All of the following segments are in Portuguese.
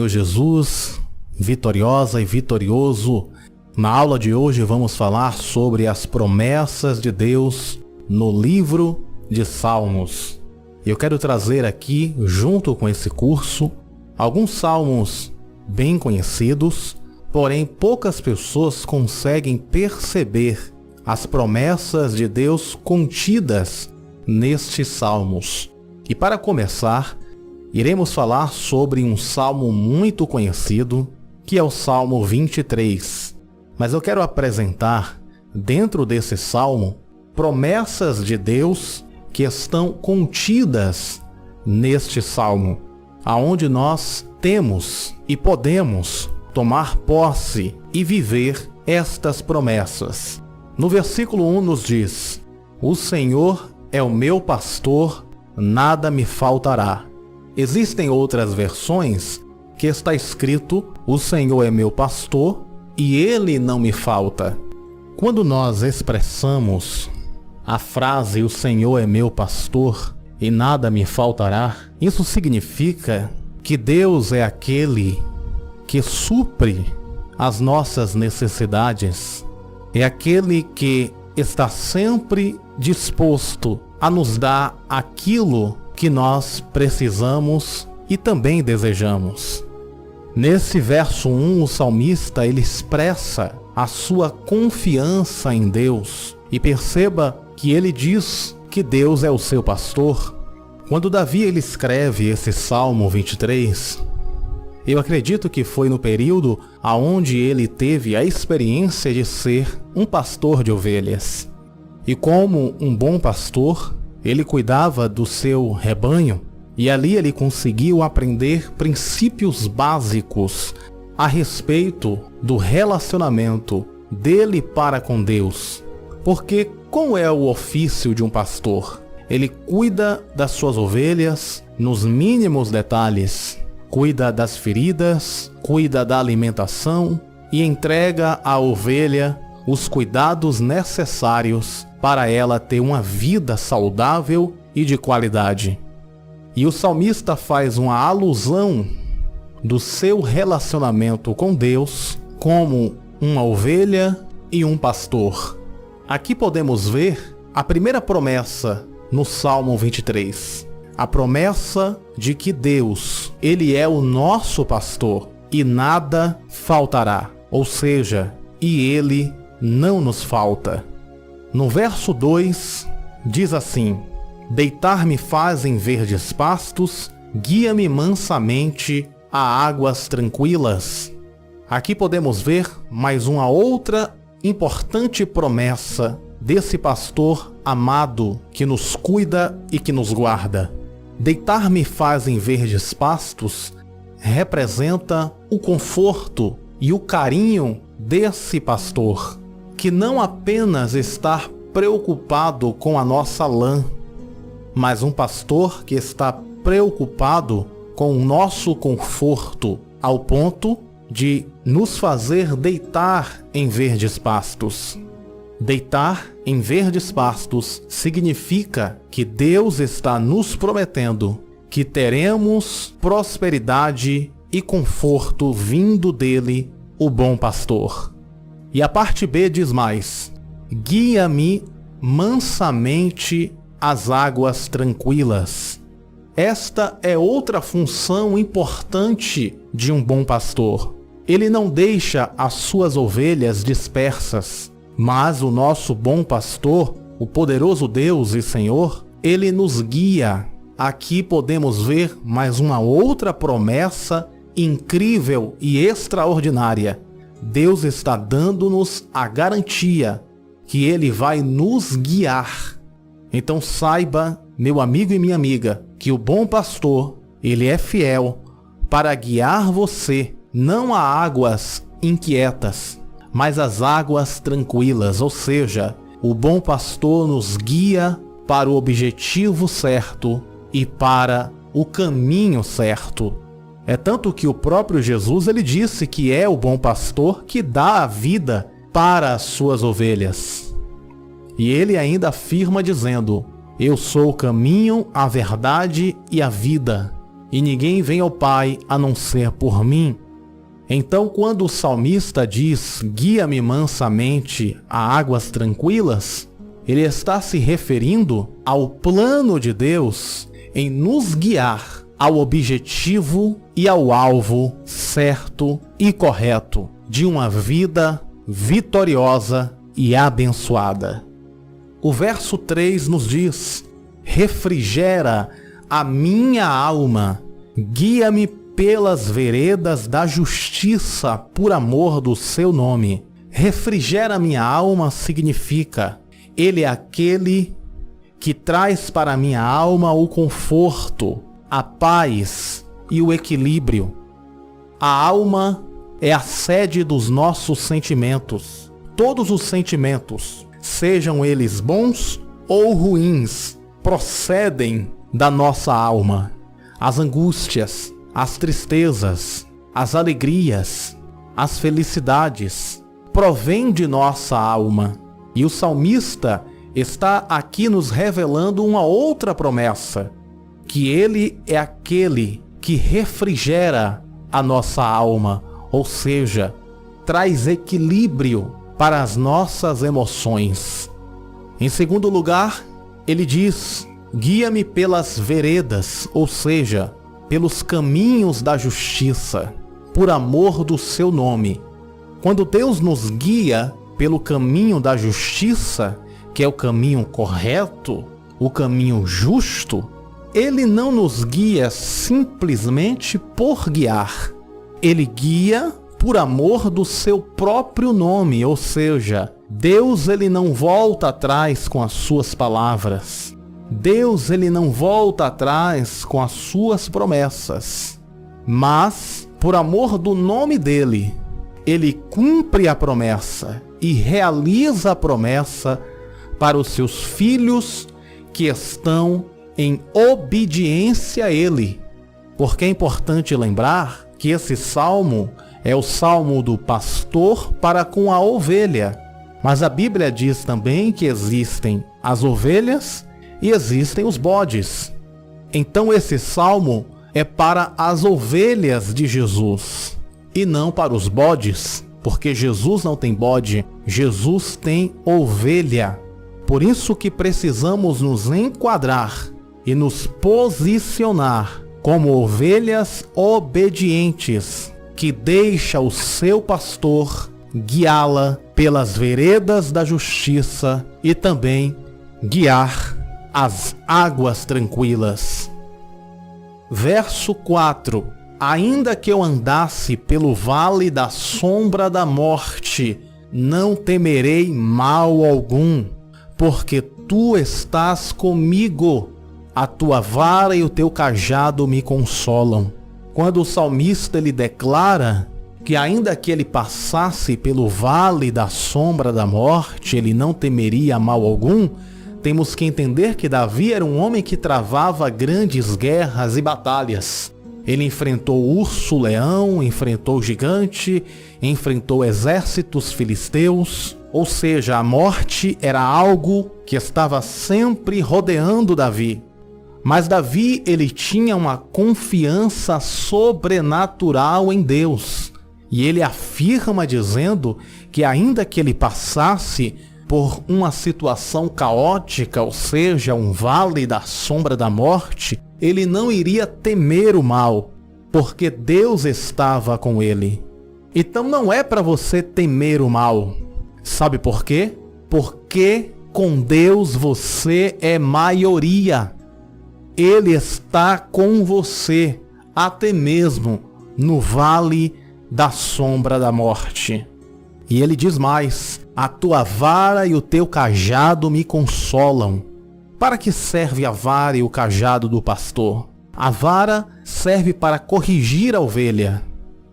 Senhor Jesus, vitoriosa e vitorioso, na aula de hoje vamos falar sobre as promessas de Deus no livro de Salmos. Eu quero trazer aqui, junto com esse curso, alguns salmos bem conhecidos, porém poucas pessoas conseguem perceber as promessas de Deus contidas nestes salmos. E para começar, iremos falar sobre um salmo muito conhecido, que é o Salmo 23. Mas eu quero apresentar, dentro desse salmo, promessas de Deus que estão contidas neste salmo, aonde nós temos e podemos tomar posse e viver estas promessas. No versículo 1 nos diz: "O Senhor é o meu pastor, nada me faltará." Existem outras versões que está escrito: "O Senhor é meu pastor e ele não me falta." Quando nós expressamos a frase "O Senhor é meu pastor e nada me faltará", isso significa que Deus é aquele que supre as nossas necessidades, é aquele que está sempre disposto a nos dar aquilo que nós precisamos e também desejamos. Nesse verso 1, o salmista ele expressa a sua confiança em Deus. E perceba que ele diz que Deus é o seu pastor. Quando Davi ele escreve esse Salmo 23, eu acredito que foi no período onde ele teve a experiência de ser um pastor de ovelhas. E como um bom pastor, ele cuidava do seu rebanho, e ali ele conseguiu aprender princípios básicos a respeito do relacionamento dele para com Deus. Porque qual é o ofício de um pastor? Ele cuida das suas ovelhas nos mínimos detalhes, cuida das feridas, cuida da alimentação e entrega à ovelha os cuidados necessários para ela ter uma vida saudável e de qualidade. E o salmista faz uma alusão do seu relacionamento com Deus como uma ovelha e um pastor. Aqui podemos ver a primeira promessa no Salmo 23. A promessa de que Deus, ele é o nosso pastor e nada faltará. Ou seja, e ele não nos falta. No verso 2, diz assim: "Deitar-me faz em verdes pastos, guia-me mansamente a águas tranquilas." Aqui podemos ver mais uma outra importante promessa desse pastor amado que nos cuida e que nos guarda. Deitar-me faz em verdes pastos representa o conforto e o carinho desse pastor, que não apenas está preocupado com a nossa lã, mas um pastor que está preocupado com o nosso conforto, ao ponto de nos fazer deitar em verdes pastos. Deitar em verdes pastos significa que Deus está nos prometendo que teremos prosperidade e conforto vindo dele, o bom pastor. E a parte B diz mais: "Guia-me mansamente às águas tranquilas." Esta é outra função importante de um bom pastor. Ele não deixa as suas ovelhas dispersas, mas o nosso bom pastor, o poderoso Deus e Senhor, ele nos guia. Aqui podemos ver mais uma outra promessa incrível e extraordinária. Deus está dando-nos a garantia que ele vai nos guiar. Então saiba, meu amigo e minha amiga, que o bom pastor, ele é fiel para guiar você não a águas inquietas, mas as águas tranquilas. Ou seja, o bom pastor nos guia para o objetivo certo e para o caminho certo. É tanto que o próprio Jesus ele disse que é o bom pastor que dá a vida para as suas ovelhas. E ele ainda afirma dizendo: "Eu sou o caminho, a verdade e a vida. e ninguém vem ao Pai a não ser por mim. Então, quando o salmista diz, guia-me mansamente a águas tranquilas, ele está se referindo ao plano de Deus em nos guiar ao objetivo e ao alvo certo e correto de uma vida vitoriosa e abençoada. O verso 3 nos diz: refrigera a minha alma, guia-me pelas veredas da justiça por amor do seu nome. Refrigera minha alma significa, ele é aquele que traz para minha alma o conforto, a paz e o equilíbrio. A alma é a sede dos nossos sentimentos. Todos os sentimentos, sejam eles bons ou ruins, procedem da nossa alma. As angústias, as tristezas, as alegrias, as felicidades, provêm de nossa alma. E o salmista está aqui nos revelando uma outra promessa, que ele é aquele que refrigera a nossa alma, ou seja, traz equilíbrio para as nossas emoções. Em segundo lugar, ele diz, guia-me pelas veredas, ou seja, pelos caminhos da justiça, por amor do seu nome. Quando Deus nos guia pelo caminho da justiça, que é o caminho correto, o caminho justo, ele não nos guia simplesmente por guiar. Ele guia por amor do seu próprio nome, ou seja, Deus ele não volta atrás com as suas palavras. Deus ele não volta atrás com as suas promessas. Mas, por amor do nome dele, ele cumpre a promessa e realiza a promessa para os seus filhos que estão em obediência a ele. Porque é importante lembrar que esse salmo é o salmo do pastor para com a ovelha. Mas a Bíblia diz também que existem as ovelhas e existem os bodes. Então esse salmo é para as ovelhas de Jesus e não para os bodes, porque Jesus não tem bode, Jesus tem ovelha. Por isso que precisamos nos enquadrar e nos posicionar como ovelhas obedientes, que deixa o seu pastor guiá-la pelas veredas da justiça e também guiar as águas tranquilas. Verso 4: ainda que eu andasse pelo vale da sombra da morte, não temerei mal algum, porque tu estás comigo, a tua vara e o teu cajado me consolam. Quando o salmista ele declara que ainda que ele passasse pelo vale da sombra da morte, ele não temeria mal algum, temos que entender que Davi era um homem que travava grandes guerras e batalhas. Ele enfrentou o urso-leão, enfrentou o gigante, enfrentou exércitos filisteus. Ou seja, a morte era algo que estava sempre rodeando Davi. Mas Davi, ele tinha uma confiança sobrenatural em Deus. E ele afirma dizendo que ainda que ele passasse por uma situação caótica, ou seja, um vale da sombra da morte, ele não iria temer o mal, porque Deus estava com ele. Então não é para você temer o mal. Sabe por quê? Porque com Deus você é maioria. Ele está com você, até mesmo no vale da sombra da morte. E ele diz mais: a tua vara e o teu cajado me consolam. Para que serve a vara e o cajado do pastor? A vara serve para corrigir a ovelha,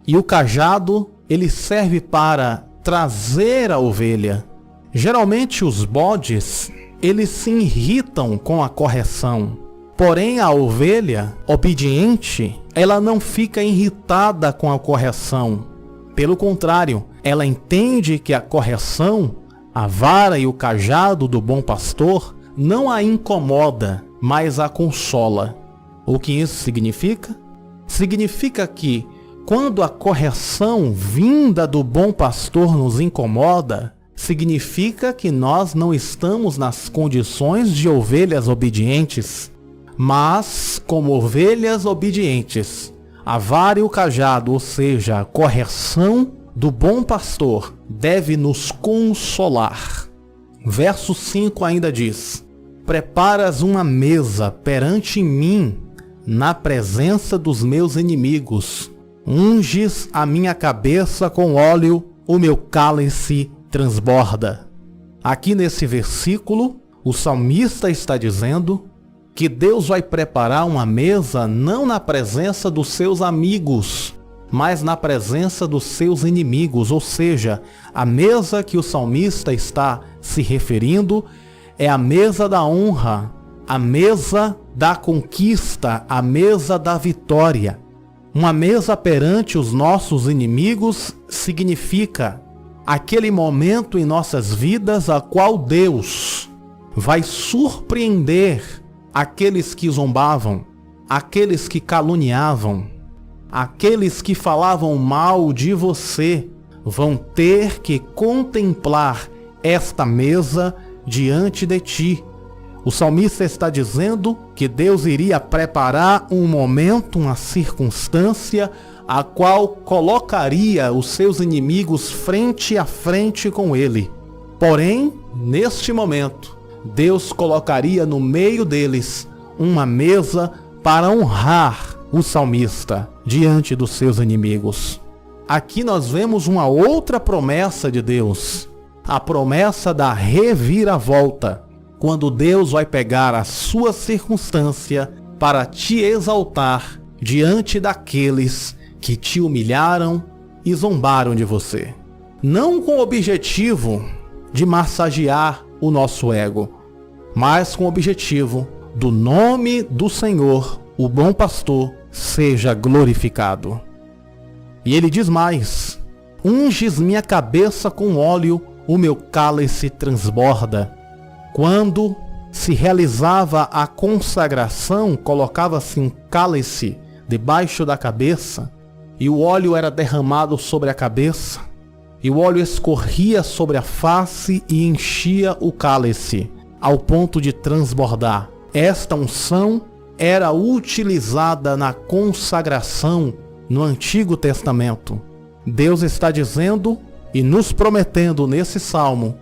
e o cajado ele serve para trazer a ovelha. Geralmente os bodes eles se irritam com a correção. Porém, a ovelha obediente, ela não fica irritada com a correção. Pelo contrário, ela entende que a correção, a vara e o cajado do bom pastor, não a incomoda, mas a consola. O que isso significa? Significa que, quando a correção vinda do bom pastor nos incomoda, significa que nós não estamos nas condições de ovelhas obedientes, mas, como ovelhas obedientes, a vara e o cajado, ou seja, a correção do bom pastor, deve nos consolar. Verso 5 ainda diz: preparas uma mesa perante mim, na presença dos meus inimigos. Unges a minha cabeça com óleo, o meu cálice transborda. Aqui nesse versículo, o salmista está dizendo que Deus vai preparar uma mesa não na presença dos seus amigos, mas na presença dos seus inimigos. Ou seja, a mesa que o salmista está se referindo é a mesa da honra, a mesa da conquista, a mesa da vitória. Uma mesa perante os nossos inimigos significa aquele momento em nossas vidas a qual Deus vai surpreender aqueles que zombavam, aqueles que caluniavam, aqueles que falavam mal de você, vão ter que contemplar esta mesa diante de ti. O salmista está dizendo que Deus iria preparar um momento, uma circunstância, a qual colocaria os seus inimigos frente a frente com ele. Porém, neste momento, Deus colocaria no meio deles uma mesa para honrar o salmista diante dos seus inimigos. Aqui nós vemos uma outra promessa de Deus, a promessa da reviravolta, quando Deus vai pegar a sua circunstância para te exaltar diante daqueles que te humilharam e zombaram de você. Não com o objetivo de massagear o nosso ego, mas com o objetivo do nome do Senhor, o bom pastor, seja glorificado. E ele diz mais: unges minha cabeça com óleo, o meu cálice transborda. Quando se realizava a consagração, colocava-se um cálice debaixo da cabeça, e o óleo era derramado sobre a cabeça, e o óleo escorria sobre a face e enchia o cálice, ao ponto de transbordar. Esta unção era utilizada na consagração no Antigo Testamento. Deus está dizendo e nos prometendo nesse salmo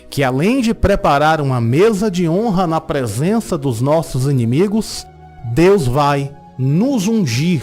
que, além de preparar uma mesa de honra na presença dos nossos inimigos, Deus vai nos ungir.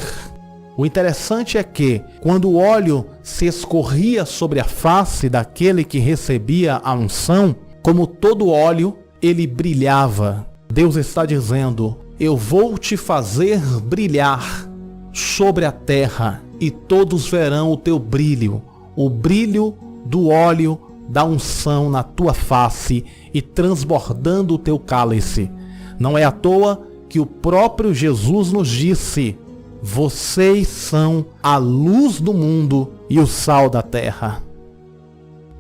O interessante é que, quando o óleo se escorria sobre a face daquele que recebia a unção, como todo óleo, ele brilhava. Deus está dizendo: eu vou te fazer brilhar sobre a terra, e todos verão o teu brilho, o brilho do óleo da unção na tua face e transbordando o teu cálice. Não é à toa que o próprio Jesus nos disse: vocês são a luz do mundo e o sal da terra.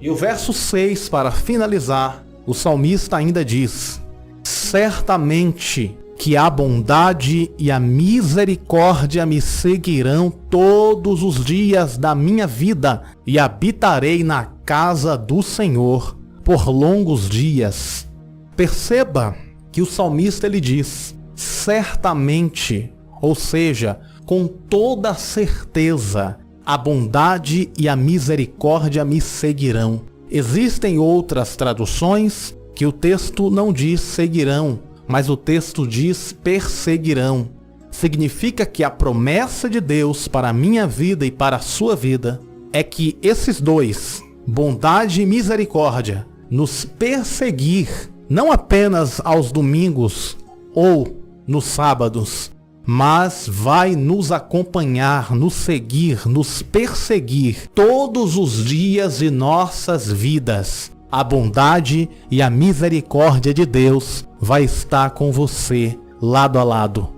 E o verso 6, para finalizar, o salmista ainda diz: certamente que a bondade e a misericórdia me seguirão todos os dias da minha vida, e habitarei na casa do Senhor por longos dias. Perceba que o salmista ele diz certamente, ou seja, com toda certeza, a bondade e a misericórdia me seguirão. Existem outras traduções que o texto não diz seguirão, mas o texto diz perseguirão. Significa que a promessa de Deus para a minha vida e para a sua vida é que esses dois, bondade e misericórdia, nos perseguir, não apenas aos domingos ou nos sábados, mas vai nos acompanhar, nos seguir, nos perseguir todos os dias de nossas vidas. A bondade e a misericórdia de Deus vai estar com você lado a lado.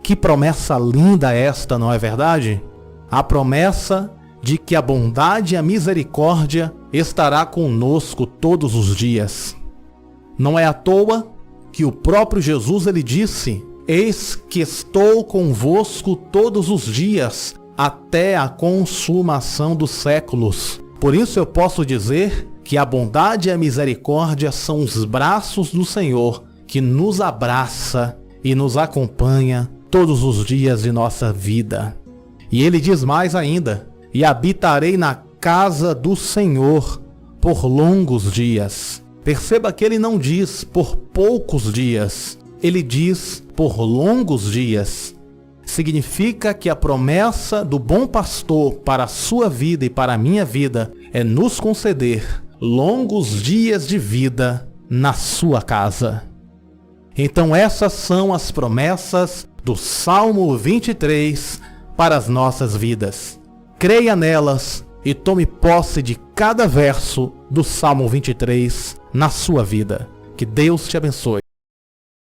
Que promessa linda esta, não é verdade? A promessa de que a bondade e a misericórdia estará conosco todos os dias. Não é à toa que o próprio Jesus ele disse eis que estou convosco todos os dias, até a consumação dos séculos. Por isso eu posso dizer que a bondade e a misericórdia são os braços do Senhor, que nos abraça e nos acompanha todos os dias de nossa vida. E ele diz mais ainda: e habitarei na casa do Senhor por longos dias. Perceba que ele não diz por poucos dias, ele diz por longos dias. Significa que a promessa do bom pastor para a sua vida e para a minha vida é nos conceder longos dias de vida na sua casa. Então essas são as promessas do Salmo 23 para as nossas vidas. Creia nelas e tome posse de cada verso do Salmo 23 na sua vida. Que Deus te abençoe.